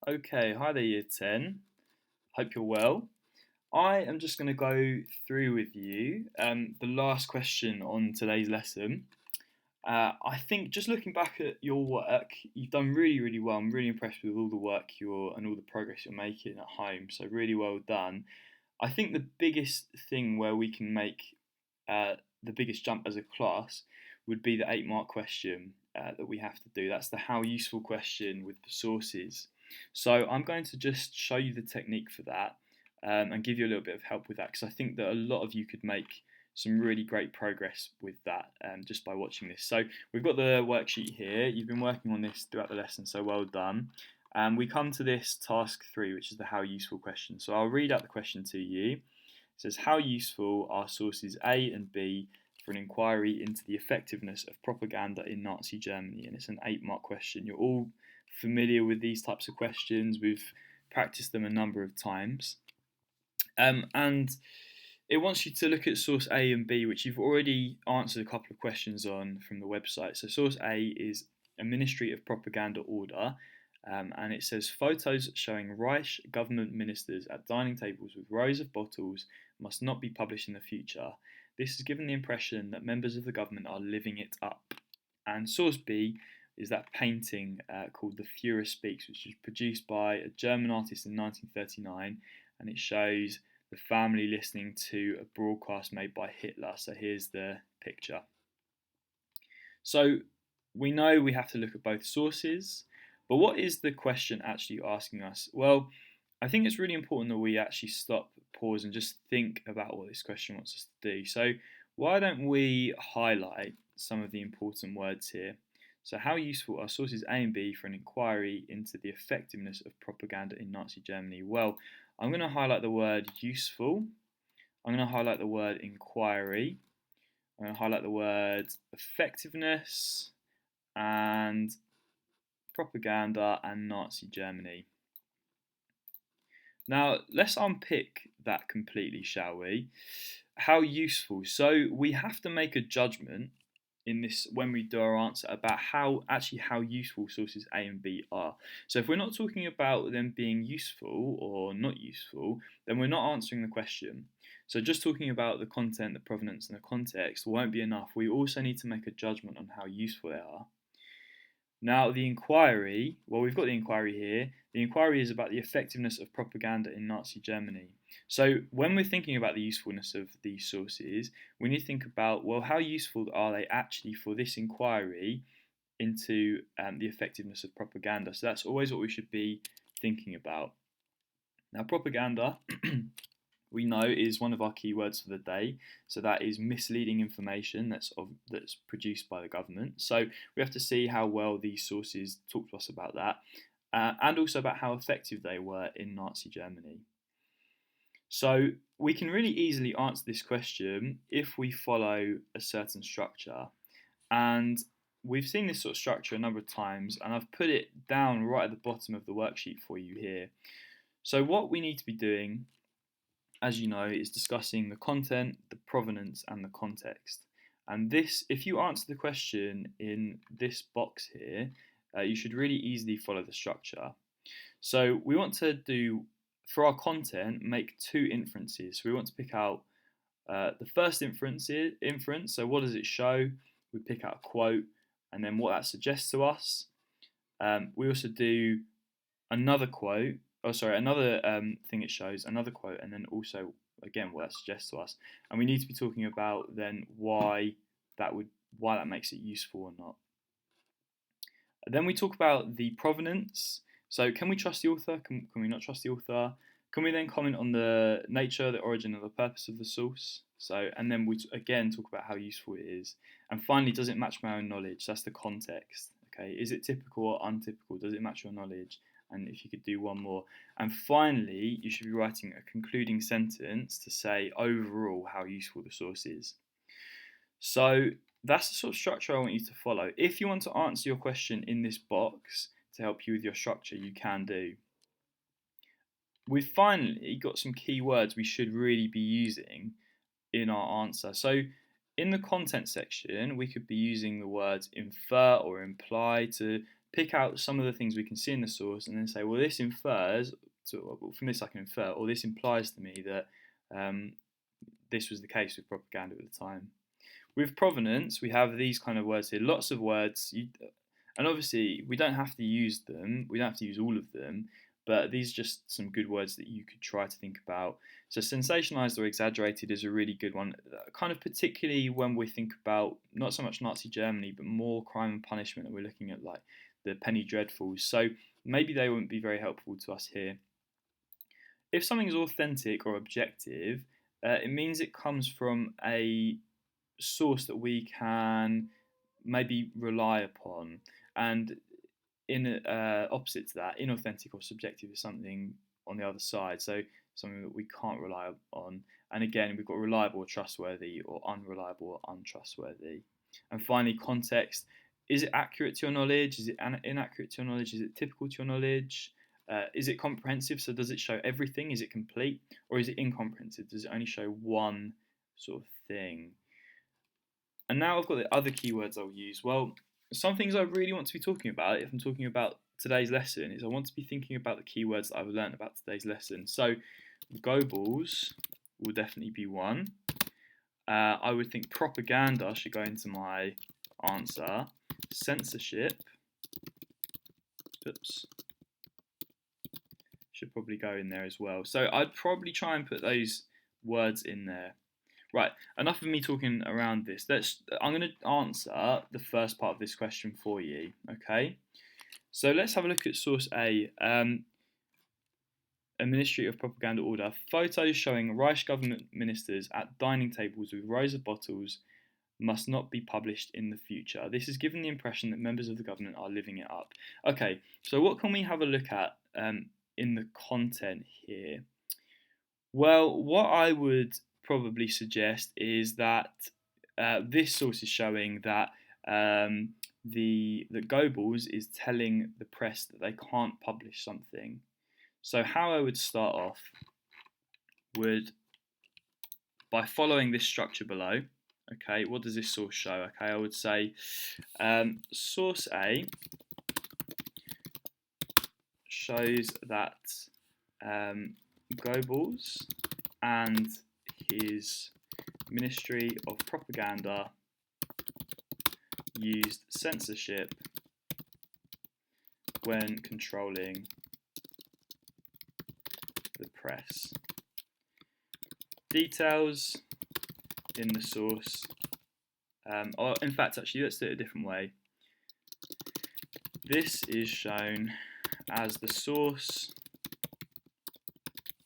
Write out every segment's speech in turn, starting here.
Okay, hi there, Year 10. Hope you're well. I am just going to go through with you the last question on today's lesson. I think just looking back at your work, you've done really, really well. I'm really impressed with all the work and all the progress you're making at home. So really well done. I think the biggest thing where we can make the biggest jump as a class would be the 8 mark question that we have to do. That's the how useful question with the sources. So I'm going to just show you the technique for that and give you a little bit of help with that because I think that a lot of you could make some really great progress with that just by watching this. So we've got the worksheet here. You've been working on this throughout the lesson, so well done. We come to this task 3, which is the how useful question. So I'll read out the question to you. It says, how useful are sources A and B for an inquiry into the effectiveness of propaganda in Nazi Germany? And it's an 8 mark question. You're all familiar with these types of questions. We've practiced them a number of times. And it wants you to look at source A and B, which you've already answered a couple of questions on from the website. So source A is a Ministry of Propaganda order, and it says photos showing Reich government ministers at dining tables with rows of bottles must not be published in the future. This has given the impression that members of the government are living it up. And source B is that painting called The Führer Speaks, which was produced by a German artist in 1939, and it shows the family listening to a broadcast made by Hitler. So here's the picture. So we know we have to look at both sources, but what is the question actually asking us? Well, I think it's really important that we actually stop, pause, and just think about what this question wants us to do. So why don't we highlight some of the important words here? So how useful are sources A and B for an inquiry into the effectiveness of propaganda in Nazi Germany? Well, I'm going to highlight the word useful. I'm going to highlight the word inquiry. I'm going to highlight the word effectiveness and propaganda and Nazi Germany. Now, let's unpick that completely, shall we? How useful? So we have to make a judgment in this when we do our answer about how useful sources A and B are. So if we're not talking about them being useful or not useful, then we're not answering the question. So just talking about the content, the provenance, and the context won't be enough. We also need to make a judgment on how useful they are. Now, the inquiry, well, we've got the inquiry here. The inquiry is about the effectiveness of propaganda in Nazi Germany. So, when we're thinking about the usefulness of these sources, we need to think about, well, how useful are they actually for this inquiry into the effectiveness of propaganda? So, that's always what we should be thinking about. Now, propaganda we know is one of our keywords for the day. So that is misleading information that's produced by the government. So we have to see how well these sources talk to us about that, and also about how effective they were in Nazi Germany. So we can really easily answer this question if we follow a certain structure. And we've seen this sort of structure a number of times, and I've put it down right at the bottom of the worksheet for you here. So what we need to be doing, as you know, is discussing the content, the provenance, and the context. And this, if you answer the question in this box here, you should really easily follow the structure. So we want to do, for our content, make 2 inferences. So we want to pick out the first inference. So what does it show? We pick out a quote, and then what that suggests to us. We also do another quote. Another thing it shows, another quote, and then also, again, what that suggests to us. And we need to be talking about then why that makes it useful or not. Then we talk about the provenance. So can we trust the author? Can we not trust the author? Can we then comment on the nature, the origin, or the purpose of the source? So, and then we again talk about how useful it is. And finally, does it match my own knowledge? That's the context. Okay, is it typical or untypical? Does it match your knowledge? And if you could do one more. And finally, you should be writing a concluding sentence to say overall how useful the source is. So that's the sort of structure I want you to follow. If you want to answer your question in this box to help you with your structure, you can do. We've finally got some key words we should really be using in our answer. So in the content section, we could be using the words infer or imply to pick out some of the things we can see in the source, and then say, well, this infers, well, from this I can infer, or this implies to me that this was the case with propaganda at the time. With provenance, we have these kind of words here, lots of words, and obviously we don't have to use them, we don't have to use all of them, but these are just some good words that you could try to think about. So sensationalized or exaggerated is a really good one, kind of particularly when we think about not so much Nazi Germany, but more crime and punishment, and we're looking at like the penny dreadfuls. So maybe they wouldn't be very helpful to us here. If something is authentic or objective, it means it comes from a source that we can maybe rely upon, and in opposite to that, inauthentic or subjective is something on the other side, so something that we can't rely on. And again, we've got reliable or trustworthy, or unreliable or untrustworthy. And finally, context. Is it accurate to your knowledge? Is it inaccurate to your knowledge? Is it typical to your knowledge? Is it comprehensive? So does it show everything? Is it complete? Or is it incomprehensive? Does it only show one sort of thing? And now I've got the other keywords I'll use. Well, some things I really want to be talking about, if I'm talking about today's lesson, is I want to be thinking about the keywords that I've learned about today's lesson. So Goebbels will definitely be one. I would think propaganda should go into my answer. Censorship, should probably go in there as well. So I'd probably try and put those words in there. Right, enough of me talking around this. I'm going to answer the first part of this question for you, okay? So let's have a look at source A. A Ministry of Propaganda order. Photos showing Reich government ministers at dining tables with rows of bottles must not be published in the future. This has given the impression that members of the government are living it up. Okay, so what can we have a look at in the content here? Well, what I would probably suggest is that this source is showing that that Goebbels is telling the press that they can't publish something. So how I would start off would by following this structure below. Okay, what does this source show? Okay, I would say source A shows that Goebbels and his Ministry of Propaganda used censorship when controlling the press. Details in the source, or in fact, actually, let's do it a different way. This is shown as the source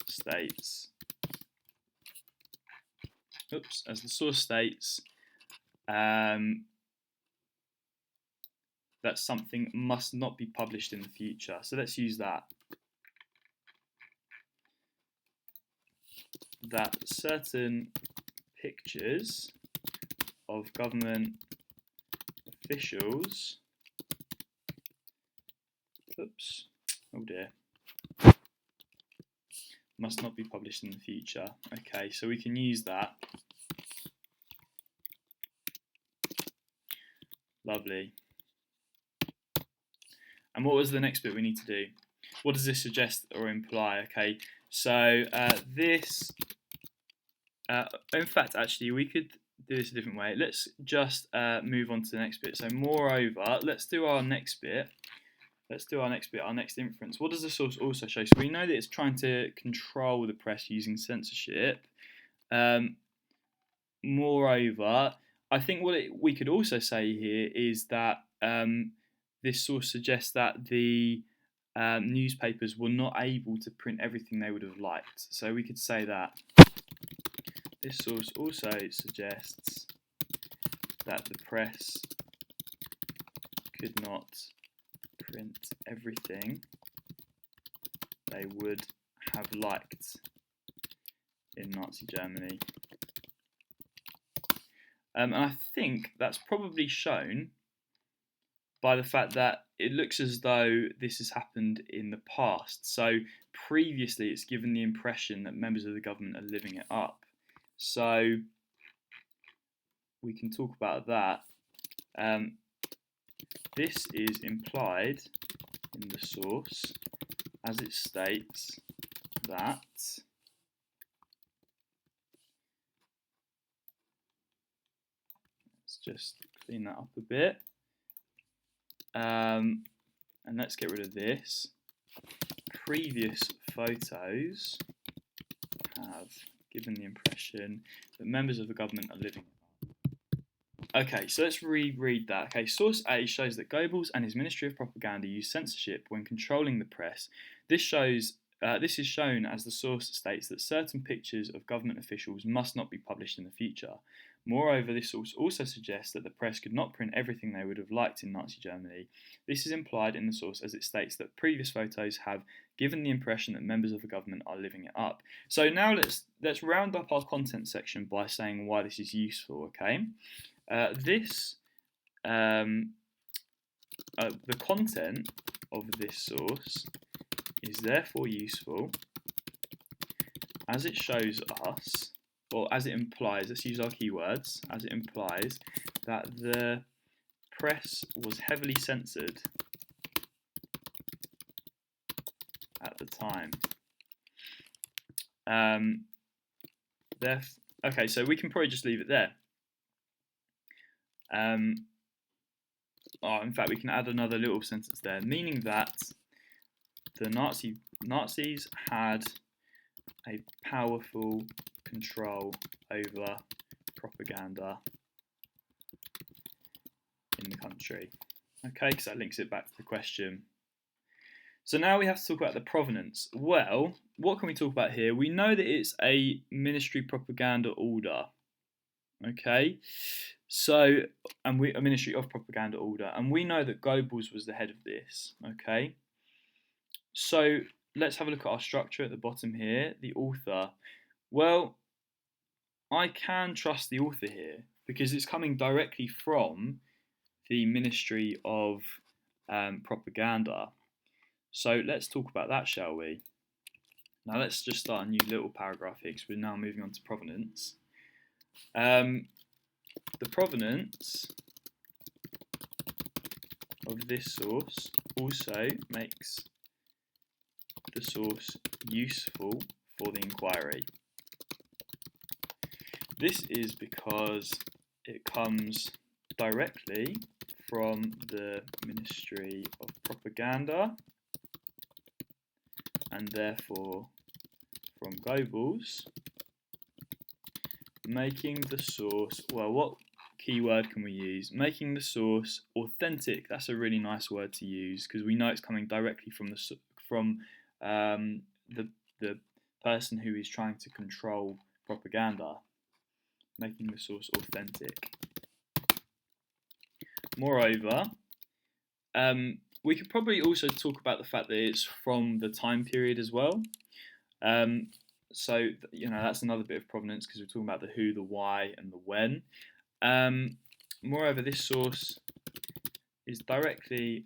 states. As the source states that something must not be published in the future. So let's use that. That certain pictures of government officials, must not be published in the future. Okay, so we can use that. Lovely. And what was the next bit we need to do? What does this suggest or imply? Okay, so this, in fact, actually, we could do this a different way. Let's just move on to the next bit. So, moreover, let's do our next bit. Our next inference. What does the source also show? So we know that it's trying to control the press using censorship. Moreover, I think what we could also say here is that this source suggests that the newspapers were not able to print everything they would have liked. So we could say that this source also suggests that the press could not print everything they would have liked in Nazi Germany. And I think that's probably shown by the fact that it looks as though this has happened in the past. So previously it's given the impression that members of the government are living it up. So we can talk about that. This is implied in the source as it states that let's just clean that up a bit. And let's get rid of this. Previous photos have given the impression that members of the government are living. Okay, so let's reread that. Okay, source A shows that Goebbels and his Ministry of Propaganda used censorship when controlling the press. This is shown as the source states that certain pictures of government officials must not be published in the future. Moreover, this source also suggests that the press could not print everything they would have liked in Nazi Germany. This is implied in the source as it states that previous photos have given the impression that members of the government are living it up. So now let's round up our content section by saying why this is useful, okay? The content of this source is therefore useful as it shows us, or as it implies, let's use our keywords, as it implies that the press was heavily censored at the time. Okay, so we can probably just leave it there. In fact, we can add another little sentence there, meaning that the Nazis had a powerful control over propaganda in the country. Okay, because that links it back to the question. So now we have to talk about the provenance. Well, what can we talk about here? We know that it's a ministry propaganda order. Okay, so a Ministry of Propaganda order, and we know that Goebbels was the head of this. Okay, so let's have a look at our structure at the bottom here. The author. Well, I can trust the author here because it's coming directly from the Ministry of Propaganda. So let's talk about that, shall we? Now let's just start a new little paragraph here because we're now moving on to provenance. The provenance of this source also makes the source useful for the inquiry. This is because it comes directly from the Ministry of Propaganda and therefore from Goebbels, making the source, well, what keyword can we use? Making the source authentic. That's a really nice word to use because we know it's coming directly from the person who is trying to control propaganda. Making the source authentic. Moreover, we could probably also talk about the fact that it's from the time period as well. So, that's another bit of provenance because we're talking about the who, the why, and the when. Moreover, this source is directly,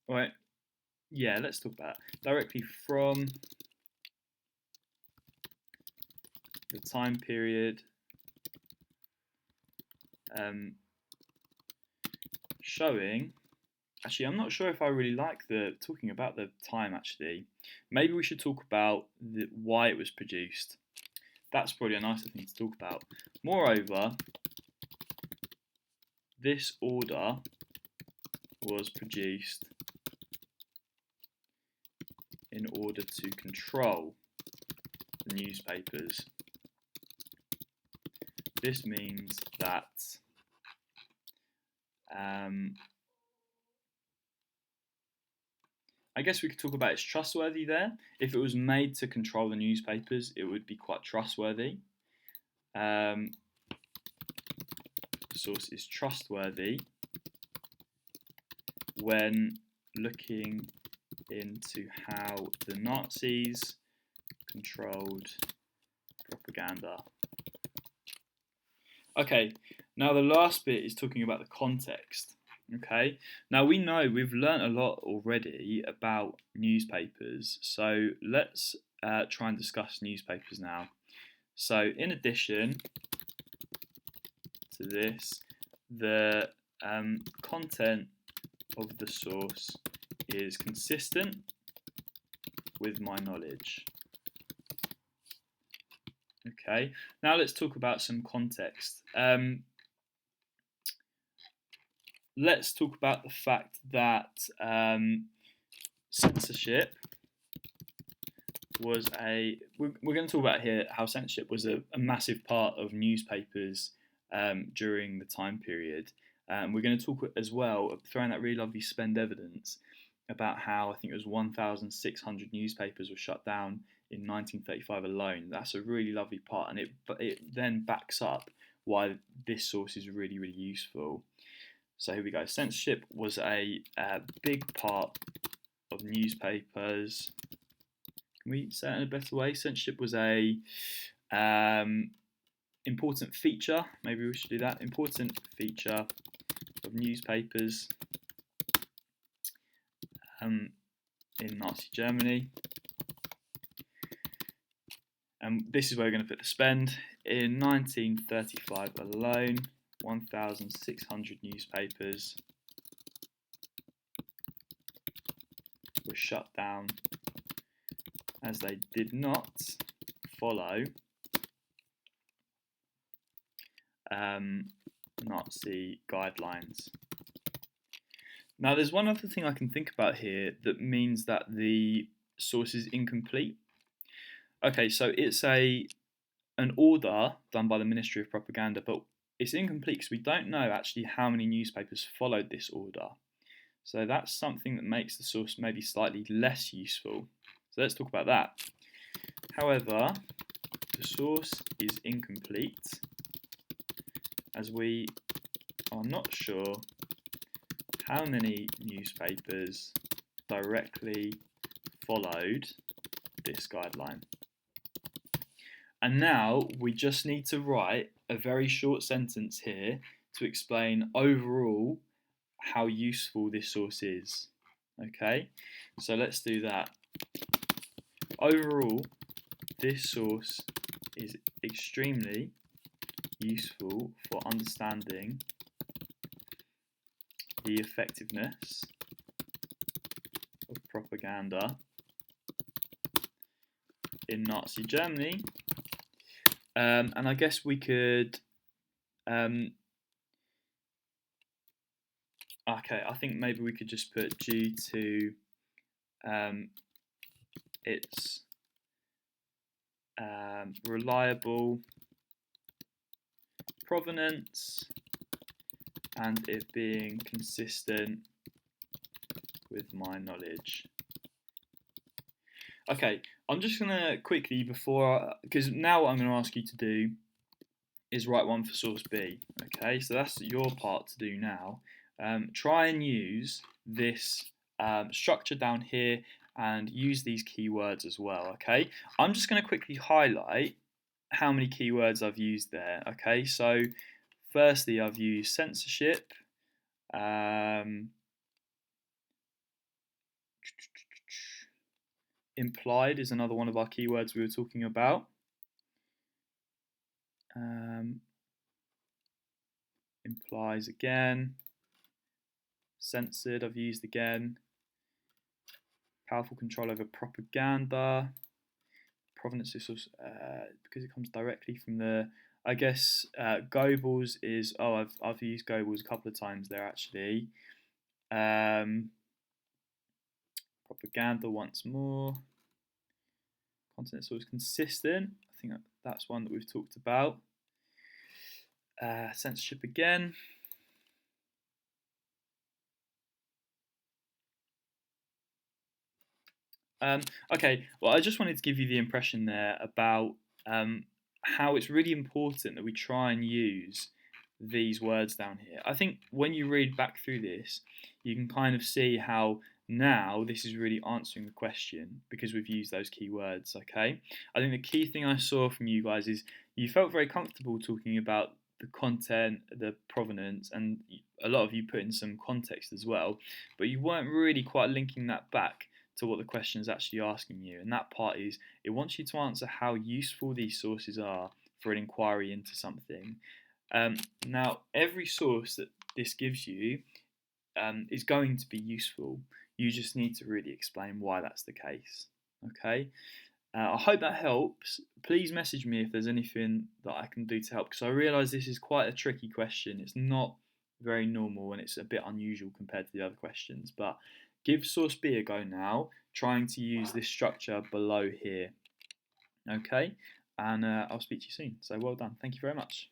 let's talk about it. Directly from the time period, showing. Actually, I'm not sure if I really like talking about the time, actually. Maybe we should talk about why it was produced. That's probably a nicer thing to talk about. Moreover, this order was produced in order to control the newspapers. This means that I guess we could talk about it's trustworthy there. If it was made to control the newspapers, it would be quite trustworthy. The source is trustworthy when looking into how the Nazis controlled propaganda. Okay, now the last bit is talking about the context. Okay, now we know we've learnt a lot already about newspapers, so let's try and discuss newspapers now. So in addition to this, the content of the source is consistent with my knowledge. Okay, now let's talk about some context. Let's talk about the fact that censorship was we're going to talk about here how censorship was a massive part of newspapers during the time period. We're going to talk as well, throwing that really lovely spend evidence, about how I think it was 1,600 newspapers were shut down in 1935 alone. That's a really lovely part, and it then backs up why this source is really, really useful. So here we go. Censorship was a big part of newspapers. Can we say it in a better way? Censorship was a important feature. Maybe we should do that. Important feature of newspapers in Nazi Germany. And this is where we're going to put the spend. In 1935 alone, 1,600 newspapers were shut down as they did not follow Nazi guidelines. Now, there's one other thing I can think about here that means that the source is incomplete. Okay, so it's an order done by the Ministry of Propaganda, but it's incomplete because we don't know actually how many newspapers followed this order. So that's something that makes the source maybe slightly less useful. So let's talk about that. However, the source is incomplete as we are not sure how many newspapers directly followed this guideline. And now we just need to write a very short sentence here to explain overall how useful this source is. Okay, so let's do that. Overall, this source is extremely useful for understanding the effectiveness of propaganda in Nazi Germany. And I guess we could okay, I think maybe we could just put due to its reliable provenance and it being consistent with my knowledge. Okay, I'm just going to quickly, because now what I'm going to ask you to do is write one for source B. Okay, so that's your part to do now. Try and use this structure down here and use these keywords as well. Okay, I'm just going to quickly highlight how many keywords I've used there. Okay, so firstly I've used censorship, implied is another one of our keywords we were talking about. Implies again. Censored I've used again. Powerful control over propaganda. Provenance is also, because it comes directly from the, I guess Goebbels is, I've used Goebbels a couple of times there actually. Propaganda once more. Content source consistent. I think that's one that we've talked about. Censorship again. Okay, well, I just wanted to give you the impression there about how it's really important that we try and use these words down here. I think when you read back through this, you can kind of see how now this is really answering the question because we've used those key words, okay? I think the key thing I saw from you guys is you felt very comfortable talking about the content, the provenance, and a lot of you put in some context as well, but you weren't really quite linking that back to what the question is actually asking you. And that part is, it wants you to answer how useful these sources are for an inquiry into something. Now, every source that this gives you is going to be useful. You just need to really explain why that's the case. Okay. I hope that helps. Please message me if there's anything that I can do to help, because I realise this is quite a tricky question. It's not very normal and it's a bit unusual compared to the other questions. But give source B a go now, trying to use this structure below here. Okay, and I'll speak to you soon. So well done. Thank you very much.